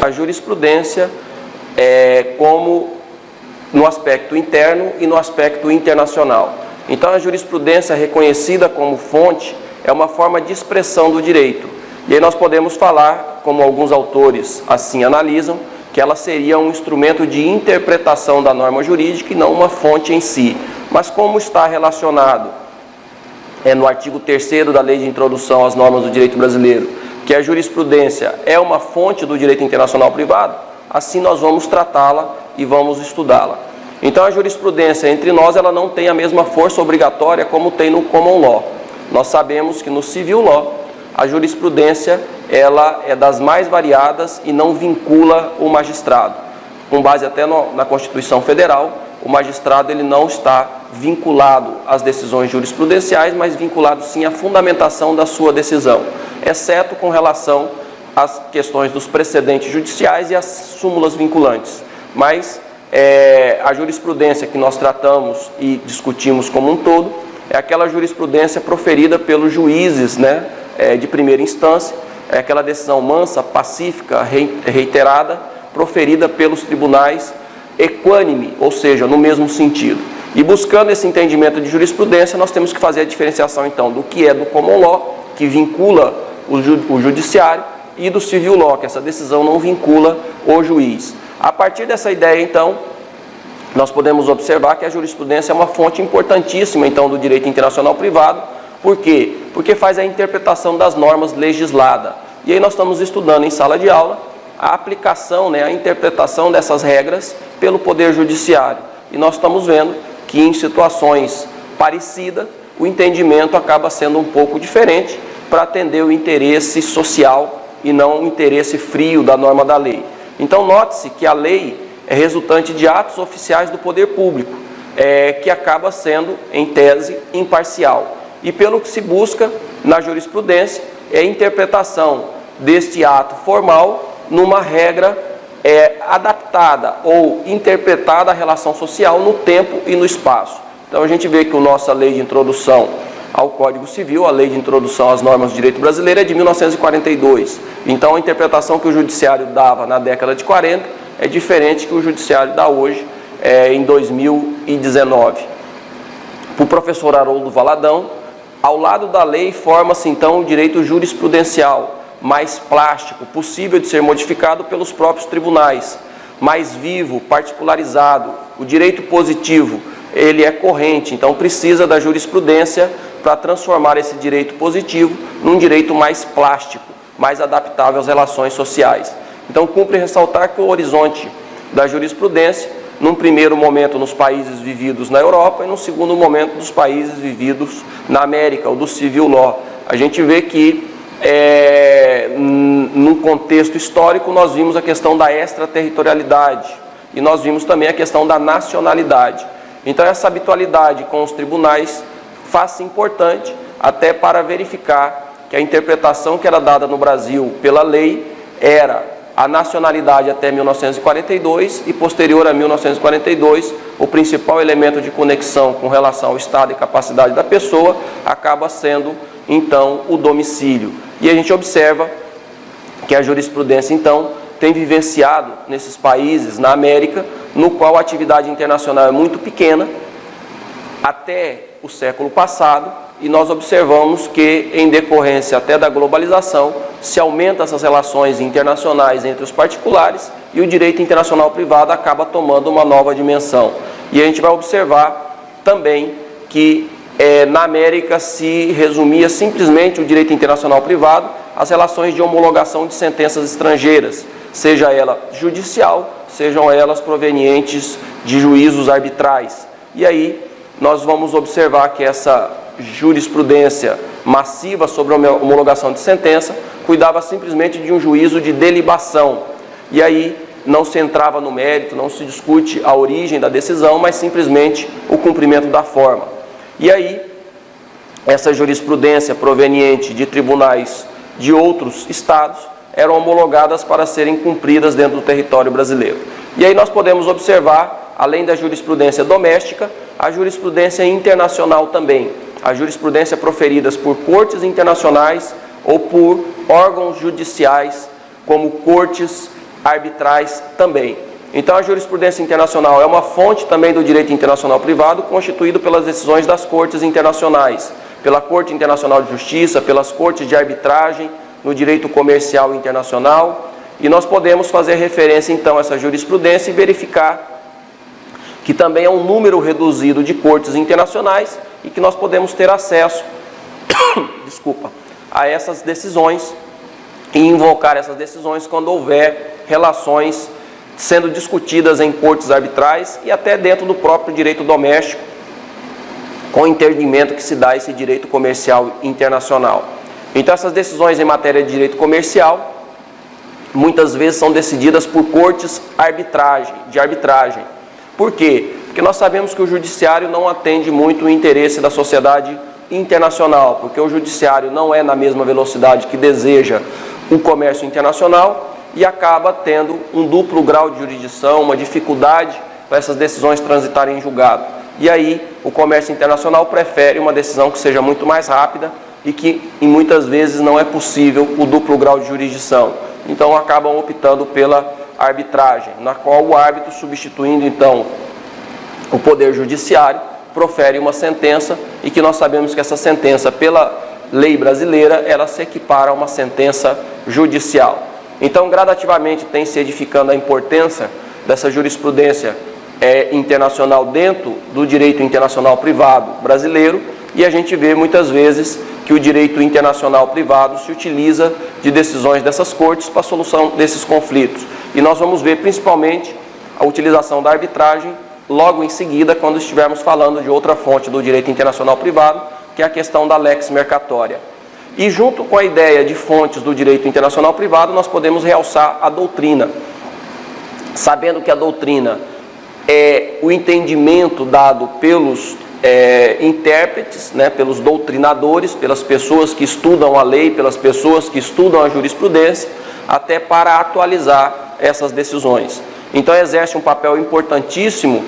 a jurisprudência como no aspecto interno e no aspecto internacional. Então, a jurisprudência reconhecida como fonte é uma forma de expressão do direito. E aí nós podemos falar, como alguns autores assim analisam, que ela seria um instrumento de interpretação da norma jurídica e não uma fonte em si. Mas como está relacionado no artigo 3º da Lei de Introdução às Normas do Direito Brasileiro, que a jurisprudência é uma fonte do direito internacional privado, assim nós vamos tratá-la e vamos estudá-la. Então, a jurisprudência entre nós, ela não tem a mesma força obrigatória como tem no common law. Nós sabemos que no civil law, a jurisprudência ela é das mais variadas e não vincula o magistrado. Com base até na Constituição Federal, o magistrado ele não está vinculado às decisões jurisprudenciais, mas vinculado sim à fundamentação da sua decisão, exceto com relação às questões dos precedentes judiciais e às súmulas vinculantes. Mas a jurisprudência que nós tratamos e discutimos como um todo é aquela jurisprudência proferida pelos juízes, de primeira instância, é aquela decisão mansa, pacífica, reiterada, proferida pelos tribunais equânime, ou seja, no mesmo sentido. E buscando esse entendimento de jurisprudência, nós temos que fazer a diferenciação, então, do que é do common law, que vincula o judiciário, e do civil law, que essa decisão não vincula o juiz. A partir dessa ideia, então, nós podemos observar que a jurisprudência é uma fonte importantíssima, então, do direito internacional privado. Por quê? Porque faz a interpretação das normas legisladas. E aí nós estamos estudando em sala de aula a aplicação, a interpretação dessas regras pelo Poder Judiciário. E nós estamos vendo que em situações parecidas, o entendimento acaba sendo um pouco diferente para atender o interesse social e não o interesse frio da norma da lei. Então, note-se que a lei é resultante de atos oficiais do poder público, que acaba sendo, em tese, imparcial. E pelo que se busca na jurisprudência é a interpretação deste ato formal numa regra adaptada ou interpretada à relação social no tempo e no espaço. Então a gente vê que a nossa lei de introdução ao Código Civil, a lei de introdução às normas do direito brasileiro é de 1942. Então a interpretação que o judiciário dava na década de 40 é diferente que o judiciário dá hoje em 2019. Para o professor Haroldo Valadão, ao lado da lei forma-se então o direito jurisprudencial, mais plástico, possível de ser modificado pelos próprios tribunais, mais vivo, particularizado. O direito positivo, ele é corrente, então precisa da jurisprudência para transformar esse direito positivo num direito mais plástico, mais adaptável às relações sociais. Então cumpre ressaltar que o horizonte da jurisprudência, num primeiro momento nos países vividos na Europa e num segundo momento nos países vividos na América, ou do civil law. A gente vê que num contexto histórico nós vimos a questão da extraterritorialidade e nós vimos também a questão da nacionalidade. Então essa habitualidade com os tribunais faz-se importante até para verificar que a interpretação que era dada no Brasil pela lei era a nacionalidade até 1942 e posterior a 1942 o principal elemento de conexão com relação ao estado e capacidade da pessoa acaba sendo então o domicílio. E a gente observa que a jurisprudência então tem vivenciado nesses países na América, no qual a atividade internacional é muito pequena, até o século passado, e nós observamos que, em decorrência até da globalização, se aumentam essas relações internacionais entre os particulares e o direito internacional privado acaba tomando uma nova dimensão. E a gente vai observar também que na América se resumia simplesmente o direito internacional privado às relações de homologação de sentenças estrangeiras, seja ela judicial, sejam elas provenientes de juízos arbitrais. E aí nós vamos observar que essa jurisprudência massiva sobre a homologação de sentença cuidava simplesmente de um juízo de delibação. E aí não se entrava no mérito, não se discute a origem da decisão, mas simplesmente o cumprimento da forma. E aí, essa jurisprudência proveniente de tribunais de outros estados eram homologadas para serem cumpridas dentro do território brasileiro. E aí nós podemos observar, além da jurisprudência doméstica, a jurisprudência internacional também. A jurisprudência proferidas por cortes internacionais ou por órgãos judiciais, como cortes arbitrais também. Então a jurisprudência internacional é uma fonte também do direito internacional privado, constituído pelas decisões das cortes internacionais, pela Corte Internacional de Justiça, pelas cortes de arbitragem, no direito comercial internacional, e nós podemos fazer referência então a essa jurisprudência e verificar que também é um número reduzido de cortes internacionais e que nós podemos ter acesso a essas decisões e invocar essas decisões quando houver relações sendo discutidas em cortes arbitrais e até dentro do próprio direito doméstico, com o entendimento que se dá a esse direito comercial internacional. Então essas decisões em matéria de direito comercial muitas vezes são decididas por cortes de arbitragem. Por quê? Porque nós sabemos que o judiciário não atende muito o interesse da sociedade internacional, porque o judiciário não é na mesma velocidade que deseja o comércio internacional e acaba tendo um duplo grau de jurisdição, uma dificuldade para essas decisões transitarem em julgado. E aí o comércio internacional prefere uma decisão que seja muito mais rápida e que muitas vezes não é possível o duplo grau de jurisdição. Então acabam optando pela arbitragem, na qual o árbitro, substituindo então o poder judiciário, profere uma sentença e que nós sabemos que essa sentença, pela lei brasileira, ela se equipara a uma sentença judicial. Então, gradativamente tem se edificando a importância dessa jurisprudência internacional dentro do direito internacional privado brasileiro, e a gente vê muitas vezes que o direito internacional privado se utiliza de decisões dessas cortes para a solução desses conflitos. E nós vamos ver principalmente a utilização da arbitragem logo em seguida, quando estivermos falando de outra fonte do direito internacional privado, que é a questão da lex mercatória. E junto com a ideia de fontes do direito internacional privado, nós podemos realçar a doutrina, sabendo que a doutrina é o entendimento dado pelos intérpretes, pelos doutrinadores, pelas pessoas que estudam a lei, pelas pessoas que estudam a jurisprudência, até para atualizar essas decisões. Então exerce um papel importantíssimo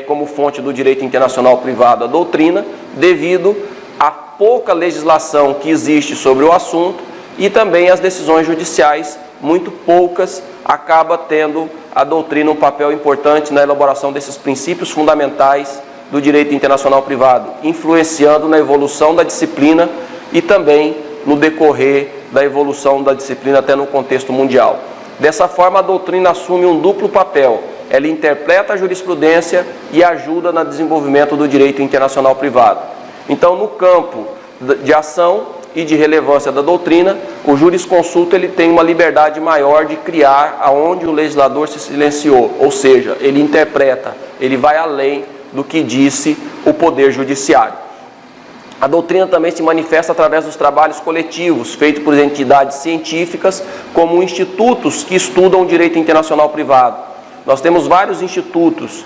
como fonte do direito internacional privado a doutrina, devido à pouca legislação que existe sobre o assunto e também as decisões judiciais, muito poucas, acaba tendo a doutrina um papel importante na elaboração desses princípios fundamentais do direito internacional privado, influenciando na evolução da disciplina e também no decorrer da evolução da disciplina até no contexto mundial. Dessa forma, a doutrina assume um duplo papel. Ela interpreta a jurisprudência e ajuda no desenvolvimento do direito internacional privado. Então, no campo de ação e de relevância da doutrina, o jurisconsulto ele tem uma liberdade maior de criar aonde o legislador se silenciou, ou seja, ele interpreta, ele vai além do que disse o Poder Judiciário. A doutrina também se manifesta através dos trabalhos coletivos, feitos por entidades científicas, como institutos que estudam o direito internacional privado. Nós temos vários institutos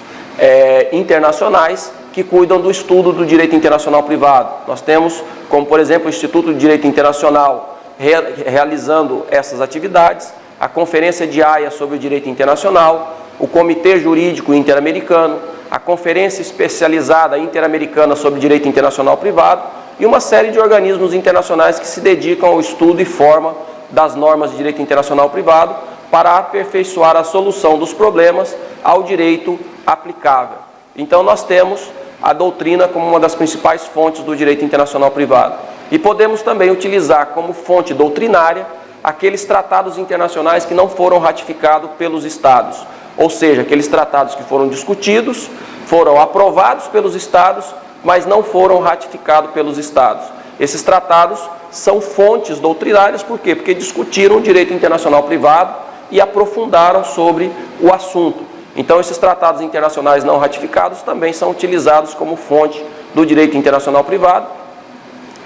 internacionais que cuidam do estudo do direito internacional privado. Nós temos, como por exemplo, o Instituto de Direito Internacional realizando essas atividades, a Conferência de Haia sobre o Direito Internacional, o Comitê Jurídico Interamericano, a Conferência Especializada Interamericana sobre Direito Internacional Privado e uma série de organismos internacionais que se dedicam ao estudo e forma das normas de direito internacional privado para aperfeiçoar a solução dos problemas ao direito aplicável. Então nós temos a doutrina como uma das principais fontes do direito internacional privado. E podemos também utilizar como fonte doutrinária aqueles tratados internacionais que não foram ratificados pelos Estados. Ou seja, aqueles tratados que foram discutidos, foram aprovados pelos Estados, mas não foram ratificados pelos Estados. Esses tratados são fontes doutrinárias, por quê? Porque discutiram o direito internacional privado e aprofundaram sobre o assunto. Então, esses tratados internacionais não ratificados também são utilizados como fonte do direito internacional privado,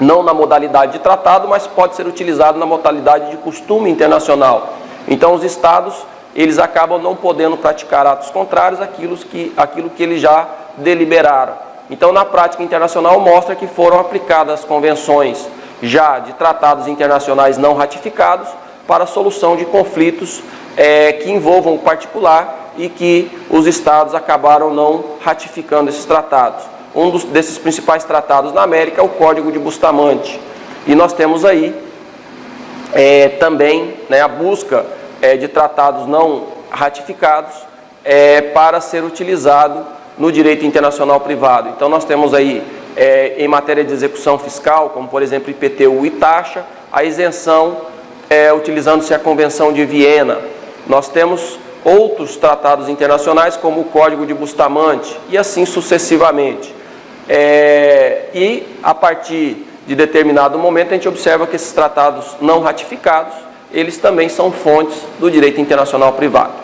não na modalidade de tratado, mas pode ser utilizado na modalidade de costume internacional. Então, os Estados eles acabam não podendo praticar atos contrários àquilo que eles já deliberaram. Então, na prática internacional, mostra que foram aplicadas convenções já de tratados internacionais não ratificados para a solução de conflitos que envolvam o particular e que os Estados acabaram não ratificando esses tratados. Um desses principais tratados na América é o Código de Bustamante. E nós temos aí também a busca de tratados não ratificados para ser utilizado no direito internacional privado. Então, nós temos aí, em matéria de execução fiscal, como, por exemplo, IPTU e taxa, a isenção utilizando-se a Convenção de Viena. Nós temos outros tratados internacionais, como o Código de Bustamante, e assim sucessivamente. E, a partir de determinado momento, a gente observa que esses tratados não ratificados, eles também são fontes do direito internacional privado.